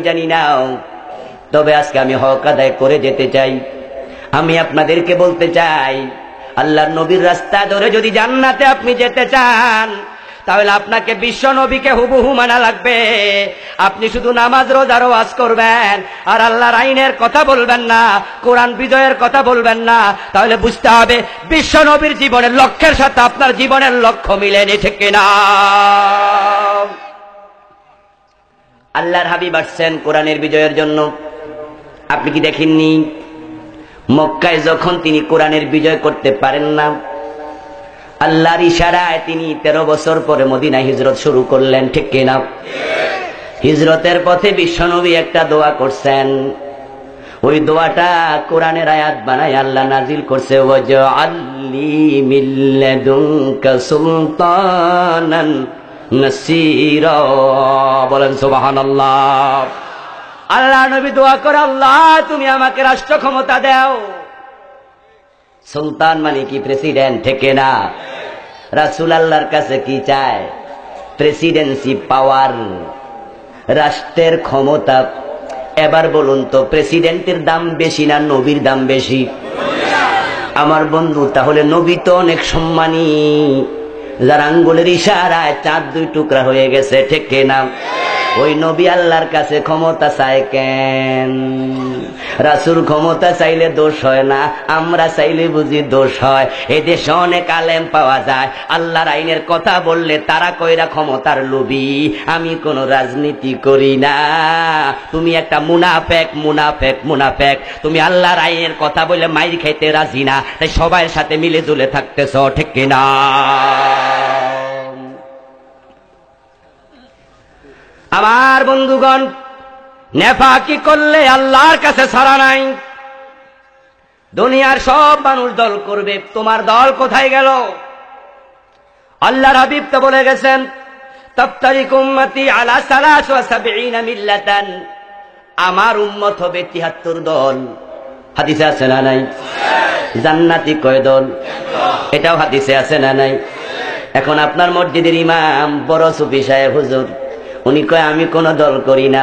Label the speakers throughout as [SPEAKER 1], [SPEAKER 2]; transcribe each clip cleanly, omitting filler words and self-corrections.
[SPEAKER 1] জানি না, তবে আজকে আমি হক আদায় করে যেতে চাই। আমি আপনাদেরকে বলতে চাই, আল্লাহর নবীর রাস্তা ধরে যদি জান্নাতে আপনি যেতে চান, তাহলে আপনাকে বিশ্ব নবীকে হুবহু মানা লাগবে। আপনি শুধু নামাজ রোজার ওয়াজ করবেন আর আল্লাহর আইনের কথা বলবেন না, কোরআন বিজয়ের কথা বলবেন না, তাহলে বুঝতে হবে বিশ্ব নবীর জীবনের লক্ষ্যের সাথে আপনার জীবনের লক্ষ্য মিলেনি, ঠিক কিনা? আল্লাহর হাবিব আসছেন কোরআনের বিজয়ের জন্য। আপনি কি দেখেননি? মক্কায় যখন তিনি কোরআনের বিজয় করতে পারেন না, আল্লাহর ইশারায় তিনি 13 বছর পরে মদিনায় হিজরত শুরু করলেন, ঠিক কিনা? হিজরতের পথে বিশ্বনবী একটা দোয়া করছেন, ওই দোয়াটা কোরআনের আয়াত বানায় আল্লাহ নাজিল করছে, ওয়াজআলনি মিন লাদুনকা সুলতানান নাসীরা। বলেন সুবহানাল্লাহ। আল্লাহ নবী দোয়া করে, আল্লাহ তুমি আমাকে রাষ্ট্র ক্ষমতা দাও। সুলতান মানে কি? প্রেসিডেন্ট, ঠিক না? রাসূল আল্লাহর কাছে কি চায়? প্রেসিডেন্সি পাওয়ার, রাষ্ট্রের ক্ষমতা। এবার বলুন তো, প্রেসিডেন্টের দাম বেশি না নবীর দাম বেশি? আমার বন্ধু, তাহলে নবী তো অনেক সম্মানী, যার আঙ্গুলের ইশারায় চাঁদ 2 টুকরা হয়ে গেছে, ঠিক না? ওই নবী আল্লাহর কাছে ক্ষমতা চায় কেন? রাসূল ক্ষমতা চাইলে দোষ হয় না, আমরা চাইলে বুঝি দোষ হয়। এদেশে অনেক আলেম পাওয়া যায়, আল্লাহর আইনের কথা বললে তারা কইরা ক্ষমতার লোভী, আমি কোন রাজনীতি করি না। তুমি একটা মুনাফেক, মুনাফেক, মুনাফেক। তুমি আল্লাহর আইনের কথা বলে মাইর খাইতে রাজি না, তাই সবার সাথে মিলে জুলে থাকতেছ, ঠিক কিনা? আমার বন্ধুগণ, নেফাকি করলে আল্লাহর কাছে ছাড়া নাই। দুনিয়ার সব মানুষ দল করবে, তোমার দল কোথায় গেল? আল্লাহর হাবিব তো বলে গেছেন, তাফতারিকু উম্মতি আলা 73 মিল্লাতান, আমার উম্মত হবে 73 দল। হাদিসে আছে না নাই? জান্নাতি কয় দল? এটাও হাদিসে আছে না নাই? এখন আপনার মসজিদের ইমাম বড় সুফি সাহেব হুজুর, উনি কয় আমি কোন দল করি না।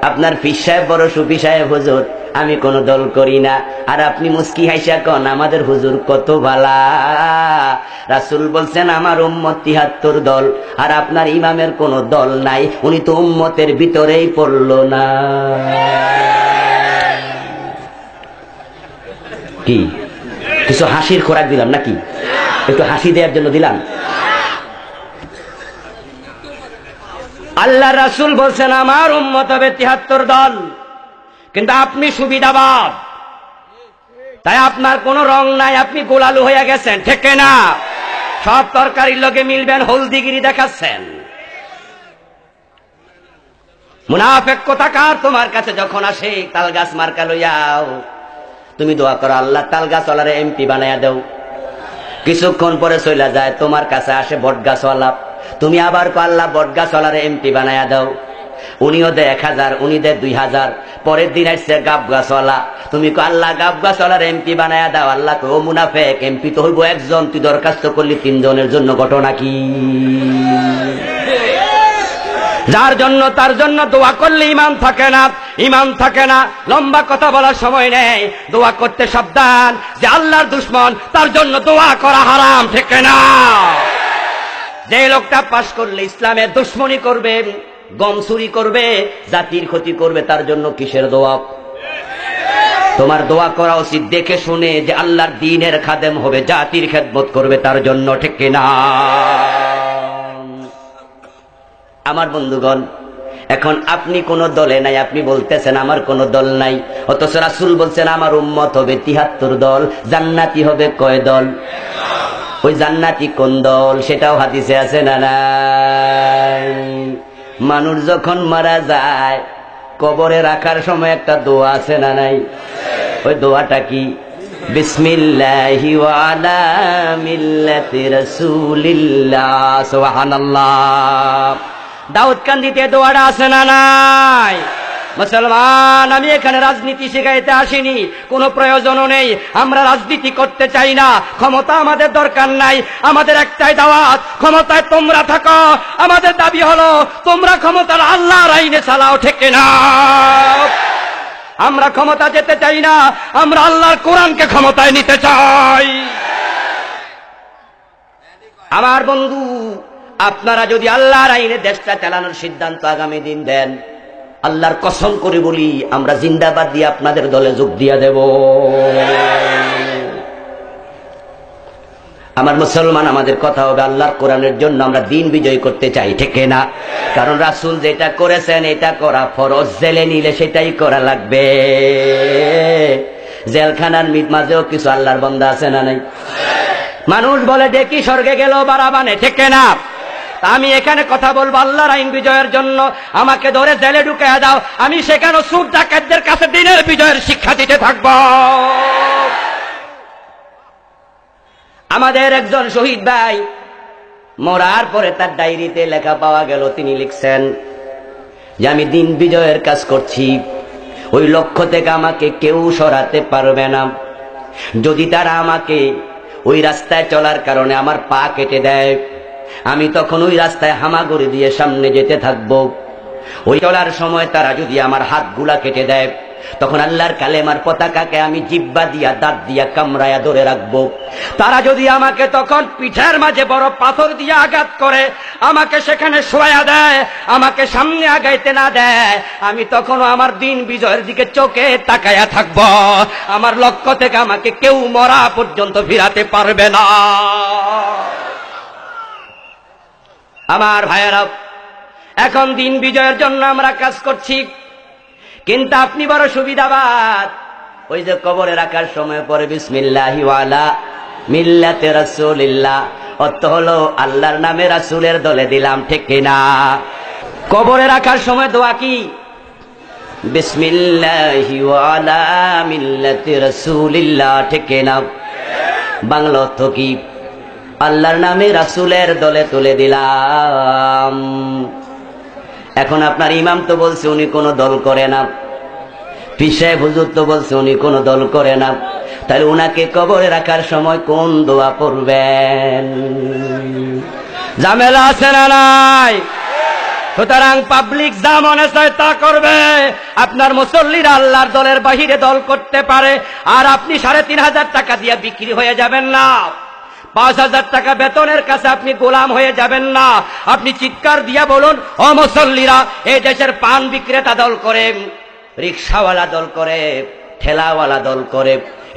[SPEAKER 1] আপনার পীর সাহেব বড় সুফি সাহেব হুজুর, আমি কোন দল করি না। আর আপনি মুস্কি হাইসা কন আমাদের হুজুর কত ভালা। রাসূল বলছেন আমার উম্মত 73 দল, আর আপনার ইমামের কোন দল নাই, উনি তো উম্মতের ভিতরেই পড়ল না। কি কিছু হাসির খোরাক দিলাম নাকি? একটু হাসি দেওয়ার জন্য দিলাম? আল্লাহ রাসূল বলছেন আমার উম্মত হবে 73 দল, কিন্তু আপনি সুবিধাবাদ, তাই আপনার কোনো রং নাই, আপনি গোলালু হয়ে গেছেন, ঠিক না? সব তরকারির লগে মিলবেন, হলদিগিরি দেখাচ্ছেন। মুনাফেক কোথাকার তোমার কাছে যখন আসে তাল গাছ মার্কা লইয়াও, তুমি দোয়া করো আল্লাহ তাল গাছওয়ালারে এমপি বানায়া দাও। কিছুক্ষণ পরে চলে যায়, তোমার কাছে আসে বট গাছওয়ালা, তুমি আবার কো আল্লাহ বট গাছওয়ালারে এমপি বানায়া দাও। উনিও দেয় 1000, উনি দেয় 2000। পরের দিন আসছে গাব গাছওয়ালা, তুমি কো আল্লাহ গাব গাছওয়ালার এমপি বানায়া দাও। আল্লাহ কো মুনাফেক, এমপি তো হইব একজন, তুই দরখাস্ত করলি 3 জনের জন্য। ঘটনা কি? যার জন্য তার জন্য দোয়া করলে ইমান থাকে না, ইমান থাকে না। লম্বা কথা বলার সময় নেই, দোয়া করতে সাবধান, যে আল্লাহর দুশমন তার জন্য দোয়া করা হারাম, ঠিক না? যে লোকটা পাশ করলে ইসলামের দুশমনি করবে, গম চুরি করবে, জাতির ক্ষতি করবে, তার জন্য কিসের দোয়া? তোমার দোয়া করা উচিত দেখে শুনে, যে আল্লাহর দ্বীনের খাদেম হবে, জাতির খেদমত করবে, তার জন্য, ঠিক না? আমার বন্ধুগণ, এখন আপনি কোন দলে নাই, আপনি বলতেছেন আমার কোন দল নাই, অথচ রাসূল বলছেন আমার উম্মত হবে 73 দল, জান্নাতি হবে কয় দল? ওই জান্নাতি কোন দল সেটাও হাদিসে আছে না নাই? মানুষ যখন মারা যায় কবরে রাখার সময় একটা দোয়া আছে না নাই? ওই দোয়াটা কি? বিসমিল্লাহি ওয়া আলা মিল্লাতি রাসূলিল্লাহ, সুবহানাল্লাহ। দাউদ কান্দিতে দোয়াটা আছে না নাই? মুসলমান, আমি এখানে রাজনীতি শিখাইতে আসিনি, কোনো প্রয়োজনও নেই। আমরা রাজনীতি করতে চাই না, ক্ষমতা আমাদের দরকার নাই। আমাদের একটাই দাওয়াত, ক্ষমতায় তোমরা থাকো। আমাদের দাবি হলো তোমরা ক্ষমতার আল্লাহর আইনে চালাও, ঠিক না? আমরা ক্ষমতা যেতে চাই না, আমরা আল্লাহর কোরআনকে ক্ষমতায় নিতে চাই। আমার বন্ধু, আপনারা যদি আল্লাহর আইনে দেশটা চালানোর সিদ্ধান্ত আগামী দিন দেন, আল্লাহর কসম করে বলি আমরা জিন্দাবাদ দিয়ে আপনাদের দলে যোগ দিয়ে দেব। আমার মুসলমান, আমাদের কথা হবে আল্লাহর কোরআনের জন্য আমরা দিন বিজয় করতে চাই, ঠিক না? কারণ রাসূল যেটা করেছেন এটা করা ফরজ, জেলে নিলে সেটাই করা লাগবে। জেলখানার মাঝেও কিছু আল্লাহর বান্দা আছে না নাই? মানুষ বলে দেখি স্বর্গে গেল বারাবানে, ঠিক না? আমি এখানে কথা বলবো আল্লাহর আইন বিজয়ের জন্য। আমাকে ধরে জেলে ঢুকিয়ে দাও, আমি সেখানে সুর ডাকাতদের কাছে দিনের বিজয়ের শিক্ষা দিতে থাকব। আমাদের একজন শহীদ ভাই মরার পরে তার ডায়েরিতে লেখা পাওয়া গেল, তিনি লিখছেন যে আমি দিন বিজয়ের কাজ করছি, ওই লক্ষ্য থেকে আমাকে কেউ সরাতে পারবে না। যদি তারা আমাকে ওই রাস্তায় চলার কারণে আমার পা কেটে দেয়, আমি তখন ওই রাস্তায় হামাগুড়ি দিয়ে সামনে যেতে থাকবো। ওই চলার সময় তারা যদি আমার হাতগুলা কেটে দেয়, তখন আল্লাহর কালেমার পতাকাকে আমি জিব্বা দিয়া দাঁত দিয়া কামড়ায়া ধরে রাখবো। তারা যদি আমাকে তখন পিঠের মাঝে বড় পাথর দিয়ে আঘাত করে আমাকে সেখানে শোয়া দেয়, আমাকে সামনে আগাইতে না দেয়, আমি তখনও আমার দিন বিজয়ের দিকে চোখে তাকায়া থাকবো। আমার লক্ষ্য থেকে আমাকে কেউ মরা পর্যন্ত ফিরাতে পারবে না। আমার ভাইয়েরা, এখন দিন বিজয়ের জন্য আমরা কাজ করছি, কিন্তু আপনি বড় সুবিধাবাদ। ওই যে কবরে রাখার সময় পরে বিসমিল্লাহি ওয়ালা মিল্লাতে রাসূলিল্লাহ, অর্থ হলো আল্লাহর নামে রাসূলের দলে দিলাম, ঠিক না? কবরে রাখার সময় দোয়া কি? বিসমিল্লাহি ওয়ালা মিল্লাতে রাসূলিল্লাহ, ঠিক না? বাংলা অর্থ কি? আল্লাহর নামে রাসূলের দলে তুলে দিলাম। এখন আপনার ইমাম তো বলছে উনি কোনো দল করে না, পীর সাহেব হুজুর তো বলছে উনি কোনো দল করে না, তাহলে উনাকে কবরে রাখার সময় কোন দোয়া পড়বেন? ঝামেলা আছে না নাই? সুতরাং পাবলিক যা মনে চায় তা করবে। আপনার মুসল্লিরা আল্লাহর দলের বাহিরে দল করতে পারে, আর আপনি ৩৫০০ টাকা দিয়ে বিক্রি হয়ে যাবেন না। ৫,০০০ টাকা বেতনের কাছে আপনি গোলাম হয়ে যাবেন না। আপনি চিৎকার দিয়া বলুন, ও মুসল্লিরা, এই দেশের পান বিক্রেতা দল করে, রিক্সাওয়ালা দল করে, ঠেলাওয়ালা দল করে,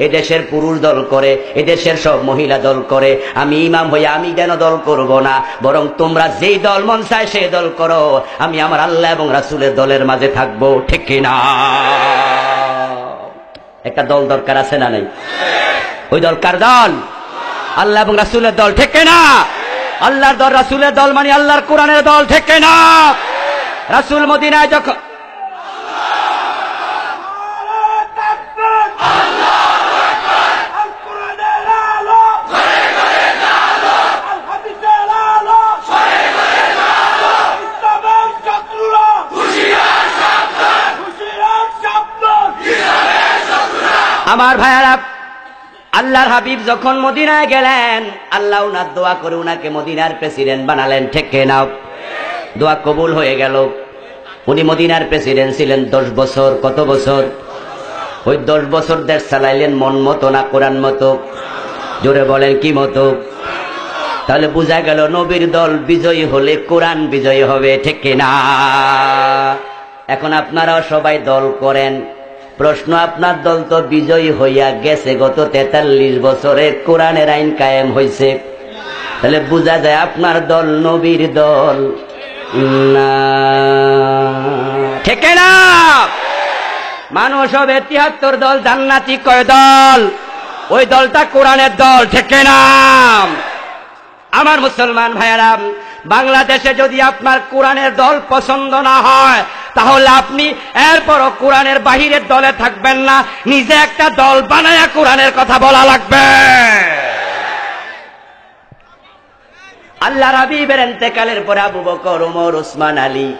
[SPEAKER 1] এদেশের পুরুষ দল করে, এদেশের সব মহিলা দল করে, আমি ইমাম হয়ে আমি যেন দল করব না, বরং তোমরা যেই দল মন চায় সেই দল করো, আমি আমার আল্লাহ এবং রাসূলের দলের মাঝে থাকবো, ঠিক না? একটা দল দরকার আছে না নাই? ওই দল কার দল? আল্লাহ এবং রাসূলের দল, ঠিক না? আল্লাহর দল, রাসূলের দল মানে আল্লাহর কোরআনের দল, ঠিক না? রাসূল মদিনায় যখন আমার ভাইয়ারা, আল্লাহর হাবিব যখন মদিনায় গেলেন, আল্লাহ উনার দোয়া করে উনাকে মদিনার প্রেসিডেন্ট বানালেন, ঠিক না? দোয়া কবুল হয়ে গেল। উনি মদিনার প্রেসিডেন্ট ছিলেন 10 বছর। কত বছর? ওই 10 বছর দেশ চালাইলেন মন মতো না কোরআন মতো? জোরে বলেন, কি মতো? তাহলে বোঝা গেল নবীর দল বিজয়ী হলে কোরআন বিজয়ী হবে, ঠিক না? এখন আপনারাও সবাই দল করেন। প্রশ্ন, আপনার দল তো বিজয়ী হইয়া গেছে, গত 43 বছরে কোরআনের আইন কায়েম হয়েছে, তাহলে বোঝা যায় আপনার দল নবীর দল না, ঠিক না? মানুষ হবে 73 দল, জান্নাতি কয় দল? ওই দলটা কোরআনের দল, ঠিক না? আমার মুসলমান ভাইয়েরা, বাংলাদেশে যদি আপনার কোরআনের দল পছন্দ না হয়, তাহলে আপনি এরপরও কোরআনের বাহিরের দলে থাকবেন না, নিজে একটা দল বানায়া কোরআনের কথা বলা লাগবে। আল্লাহর হাবিবের ইন্তেকালের পরে আবু বকর, ওমর, ওসমান, আলী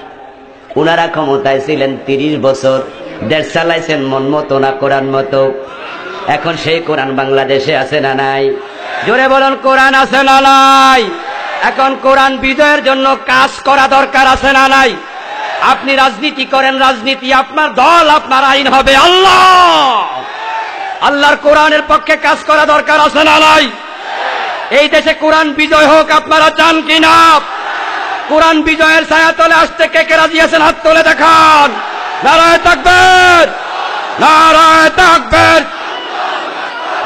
[SPEAKER 1] উনারা ক্ষমতায় ছিলেন 30 বছর, দেশ চালাইছেন মন মতো না কোরআন মতো। এখন সেই কোরআন বাংলাদেশে আছে না নাই? জোরে বলুন, কোরআন আছে না নাই? এখন কোরআন বিজয়ের জন্য কাজ করা দরকার আছে না নাই? আপনি রাজনীতি করেন, রাজনীতি আপনার দল, আপনার আইন হবে আল্লাহর কোরআনের পক্ষে কাজ করা দরকার আছে না নাই? এই দেশে কোরআন বিজয় হোক, আপনারা চান কিনা? কোরআন বিজয়ের ছায়াতলে আসতে কে কে রাজি আছেন? হাত তুলে দেখান। নারায়ে তাকবীর, নারায়ে তাকবীর।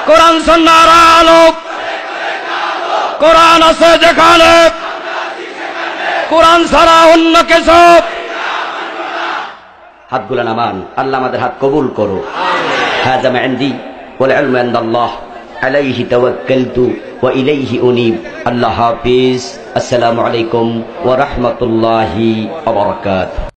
[SPEAKER 1] কোরআন সুন্নাহর আলো, কোরআন আছে যেখানে, কোরআন ছাড়া অন্য কিছু। হাতগুলো নামান, আল্লাহ আমাদের হাত কবুল করো। হাযা মা ইনদি ওয়াল ইলমু ইনদাল্লাহ আলাইহি তাওয়াক্কালতু ওয়া ইলাইহি উনীব। আল্লাহ হাফেজ। আসসালামু আলাইকুম ওয়া রাহমাতুল্লাহি ওয়া বারাকাতুহু।